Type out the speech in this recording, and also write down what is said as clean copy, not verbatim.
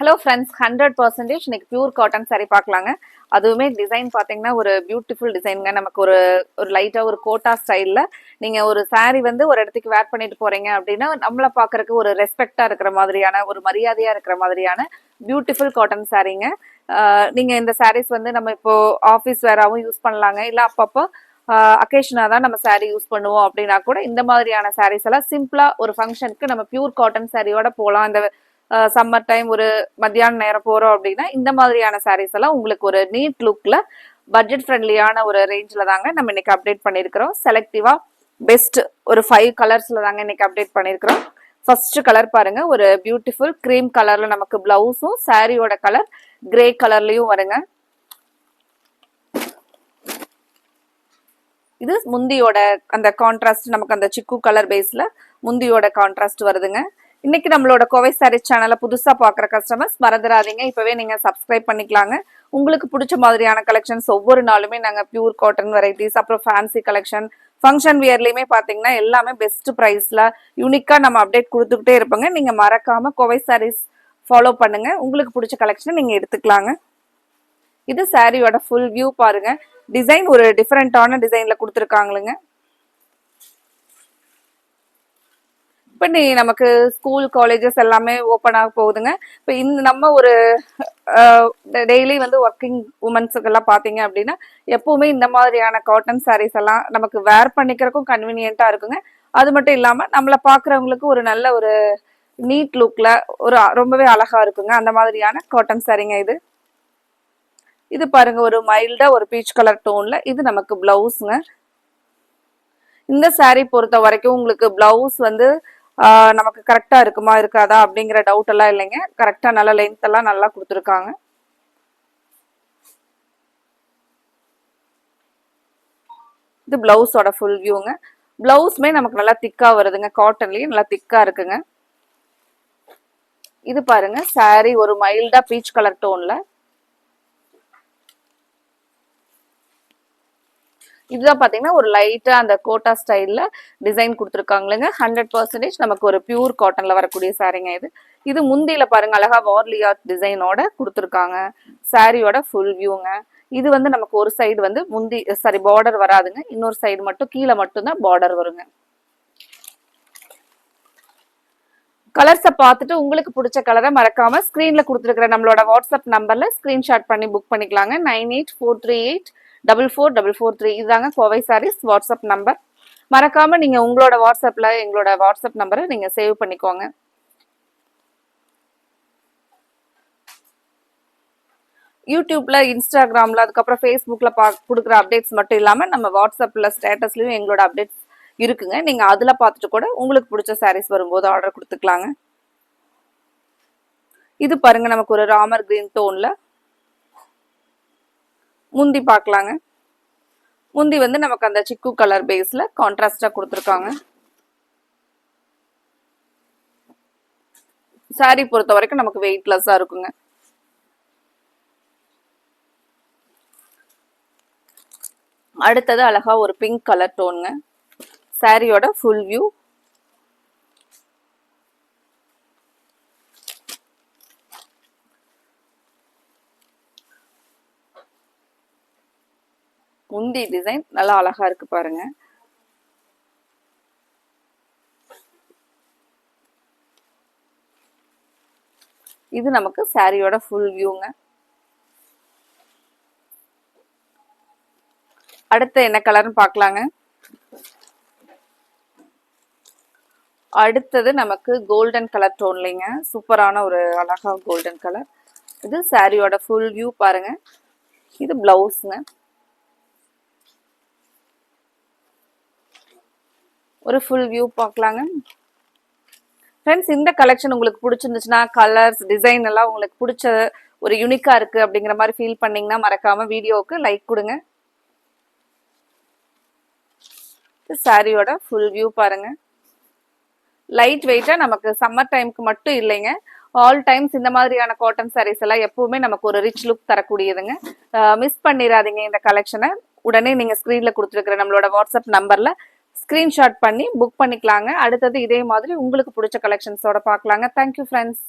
Hello friends, 100% இன்னைக்கு pure cotton saree பார்க்கலாங்க. அதுவுமே டிசைன் பார்த்தீங்கன்னா ஒரு பியூட்டிஃபுல் டிசைனுங்க. நமக்கு ஒரு ஒரு லைட்டாக ஒரு கோட்டா ஸ்டைலில் நீங்கள் ஒரு saree வந்து ஒரு இடத்துக்கு வேர் பண்ணிட்டு போறீங்க அப்படின்னா நம்மளை பார்க்கறதுக்கு ஒரு ரெஸ்பெக்டாக இருக்கிற மாதிரியான ஒரு மரியாதையாக இருக்கிற மாதிரியான பியூட்டிஃபுல் காட்டன் சாரீங்க. நீங்கள் இந்த sarees வந்து நம்ம இப்போ ஆஃபீஸ் வேராகவும் யூஸ் பண்ணலாங்க, இல்லை அப்பப்போ அக்கேஷனாக தான் நம்ம saree யூஸ் பண்ணுவோம் அப்படின்னா கூட இந்த மாதிரியான sarees எல்லாம் சிம்பிளாக ஒரு ஃபங்க்ஷனுக்கு நம்ம பியூர் காட்டன் சாரியோட போகலாம். இந்த சம்மர் டைம் ஒரு மத்தியான நேரம் போறோம் அப்படின்னா இந்த மாதிரியான சாரீஸ் எல்லாம் உங்களுக்கு ஒரு நீட் லுக்ல பட்ஜெட் ஃப்ரெண்ட்லியான ஒரு ரேஞ்சில் தாங்க நம்ம இன்னைக்கு அப்டேட் பண்ணியிருக்கிறோம். செலக்டிவா பெஸ்ட் ஒரு 5 கலர்ஸ்ல தாங்க இன்னைக்கு அப்டேட் பண்ணியிருக்கிறோம். ஃபர்ஸ்ட் கலர் பாருங்க, ஒரு பியூட்டிஃபுல் கிரீம் கலர்ல நமக்கு பிளவுஸும் சாரியோட கலர் கிரே கலர்லயும் வருங்க. இது முந்தியோட அந்த கான்ட்ராஸ்ட், நமக்கு அந்த சிக்கு கலர் பேஸ்ல முந்தியோட கான்ட்ராஸ்ட் வருதுங்க. இன்னைக்கு நம்மளோட கோவை சாரீஸ் சேனலை புதுசா பாக்குற கஸ்டமர்ஸ் மறந்துடாதீங்க, இப்பவே நீங்க சப்ஸ்கிரைப் பண்ணிக்கலாங்க. உங்களுக்கு பிடிச்ச மாதிரியான கலெக்ஷன்ஸ் ஒவ்வொரு நாளுமே நாங்க பியூர் காட்டன் வெரைட்டிஸ், அப்புறம் ஃபேன்சி கலெக்ஷன், ஃபங்க்ஷன் வியர்லயுமே பாத்தீங்கன்னா எல்லாமே பெஸ்ட் பிரைஸ்ல யூனிக்கா நம்ம அப்டேட் கொடுத்துக்கிட்டே இருப்போங்க. நீங்க மறக்காம கோவை சாரீஸ் ஃபாலோ பண்ணுங்க, உங்களுக்கு பிடிச்ச கலெக்ஷனை நீங்க எடுத்துக்கலாங்க. இது சாரியோட ஃபுல் வியூ பாருங்க. டிசைன் ஒரு டிஃபரெண்டான டிசைன்ல கொடுத்துருக்காங்களுங்க. இப்போ நீ நமக்கு ஸ்கூல் காலேஜஸ் எல்லாமே ஓப்பன் ஆக போகுதுங்க. இப்போ இந்த நம்ம ஒரு டெய்லி வந்து ஒர்க்கிங் உமன்ஸுக்கெல்லாம் பார்த்தீங்க அப்படின்னா எப்பவுமே இந்த மாதிரியான காட்டன் சாரீஸ் எல்லாம் நமக்கு வேர் பண்ணிக்கிறதுக்கும் கன்வீனியன்ட்டா இருக்குங்க. அது மட்டும் இல்லாமல் நம்மளை பார்க்குறவங்களுக்கு ஒரு நல்ல ஒரு நீட் லுக்ல ஒரு ரொம்பவே அழகா இருக்குங்க. அந்த மாதிரியான காட்டன் சாரீங்க இது. இது பாருங்க, ஒரு மைல்டா ஒரு பீச் கலர் டோன்ல இது நமக்கு பிளவுஸ்ங்க. இந்த சாரீ பொறுத்த வரைக்கும் உங்களுக்கு பிளவுஸ் வந்து நமக்கு கரெக்டா இருக்குமா இருக்காதா அப்படிங்கிற டவுட் எல்லாம் இல்லைங்க. கரெக்டா நல்ல லென்த் எல்லாம் நல்லா கொடுத்துருக்காங்க. இது பிளவுஸோட ஃபுல் வியூங்க. பிளவுஸ்மே நமக்கு நல்லா திக்கா வருதுங்க, காட்டன்லயும் நல்லா திக்கா இருக்குங்க. இது பாருங்க, சாரி ஒரு மைல்டா பீச் கலர் டோன்ல. இதுதான் பாத்தீங்கன்னா ஒரு லைட்டா அந்த கோட்டா ஸ்டைல்ல டிசைன் கொடுத்துருக்காங்களுங்க. 100% நமக்கு ஒரு பியூர் காட்டன்ல வரக்கூடிய சாரீங்க இது. இது முந்தியில பாருங்க, அழகா வார்லியா டிசைனோட கொடுத்துருக்காங்க. சாரியோட ஃபுல் வியூங்க. இது வந்து நமக்கு ஒரு சைடு வந்து முந்தி பார்டர் வராதுங்க, இன்னொரு சைடு மட்டும் கீழே மட்டும்தான் பார்டர் வருங்க. கலர்ஸை பார்த்துட்டு உங்களுக்கு பிடிச்ச கலரை மறக்காம ஸ்கிரீன்ல கொடுத்துருக்கிற நம்மளோட வாட்ஸ்அப் நம்பர்ல ஸ்கிரீன்ஷாட் பண்ணி புக் பண்ணிக்கலாங்க. 9843844443 இதுதாங்க கோவை சாரீஸ் வாட்ஸ்அப் நம்பர். மறக்காம நீங்க உங்களோட வாட்ஸ்அப்ல எங்களோட வாட்ஸ்அப் நம்பரை நீங்க சேவ் பண்ணிக்கோங்க. யூடியூப்ல, இன்ஸ்டாகிராம்ல, அதுக்கப்புறம் ஃபேஸ்புக்ல கொடுக்குற அப்டேட்ஸ் மட்டும் இல்லாம நம்ம வாட்ஸ்அப்ல ஸ்டேட்டஸ்லயும் எங்களோட அப்டேட்ஸ் இருக்குங்க. நீங்க அதுல பார்த்துட்டு கூட உங்களுக்கு பிடிச்ச சாரீஸ் வரும்போது ஆர்டர் கொடுத்துக்கலாங்க. இது பாருங்க, நமக்கு ஒரு ராமர் கிரீன் டோன்ல முந்தி பார்க்கலாங்க. முந்தி வந்து நமக்கு அந்த சிக்கு கலர் பேஸ்ல கான்ட்ராஸ்டா கொடுத்துருக்காங்க. சாரி பொறுத்த வரைக்கும் நமக்கு வெயிட்லெஸ்ஸா இருக்குங்க. அடுத்தது அழகா ஒரு பிங்க் கலர் டோனுங்க. சாரியோட ஃபுல் வியூ. முந்தி டிசைன் நல்லா அழகா இருக்கு பாருங்க. இது நமக்கு சாரியோட ஃபுல் வியூங்க. அடுத்து என்ன கலர்னு பார்க்கலாங்க. அடுத்தது நமக்கு கோல்டன் கலர் டோன்லைங்க, சூப்பரான ஒரு அழகா கோல்டன் கலர். இது சாரியோட ஃபுல் வியூ பாருங்க. இது பிளவுஸ்ங்க. ஒரு ஃபுல் வியூ பார்க்கலாங்க. ஃப்ரெண்ட்ஸ், இந்த கலெக்ஷன் உங்களுக்கு பிடிச்சிருந்துச்சுன்னா, கலர்ஸ் டிசைன் எல்லாம் உங்களுக்கு பிடிச்ச ஒரு யூனிக்கா இருக்கு அப்படிங்கிற மாதிரி ஃபீல் பண்ணீங்கன்னா மறக்காம வீடியோவுக்கு லைக் கொடுங்க. சாரியோட ஃபுல் வியூ பாருங்க. லைட் வெயிட்டா நமக்கு சம்மர் டைமுக்கு மட்டும் இல்லைங்க, ஆல் டைம்ஸ் இந்த மாதிரியான காட்டன் சாரீஸ் எல்லாம் எப்பவுமே நமக்கு ஒரு ரிச் லுக் தரக்கூடியதுங்க. மிஸ் பண்ணிடாதீங்க இந்த கலெக்ஷனை. உடனே நீங்க ஸ்கிரீன்ல கொடுத்துருக்கிற நம்மளோட வாட்ஸ்அப் நம்பர்ல ஸ்கிரீன்ஷாட் பண்ணி புக் பண்ணிக்கலாங்க. அடுத்தது இதே மாதிரி உங்களுக்கு பிடிச்ச கலெக்ஷன்ஸோட பார்க்கலாங்க. Thank you friends.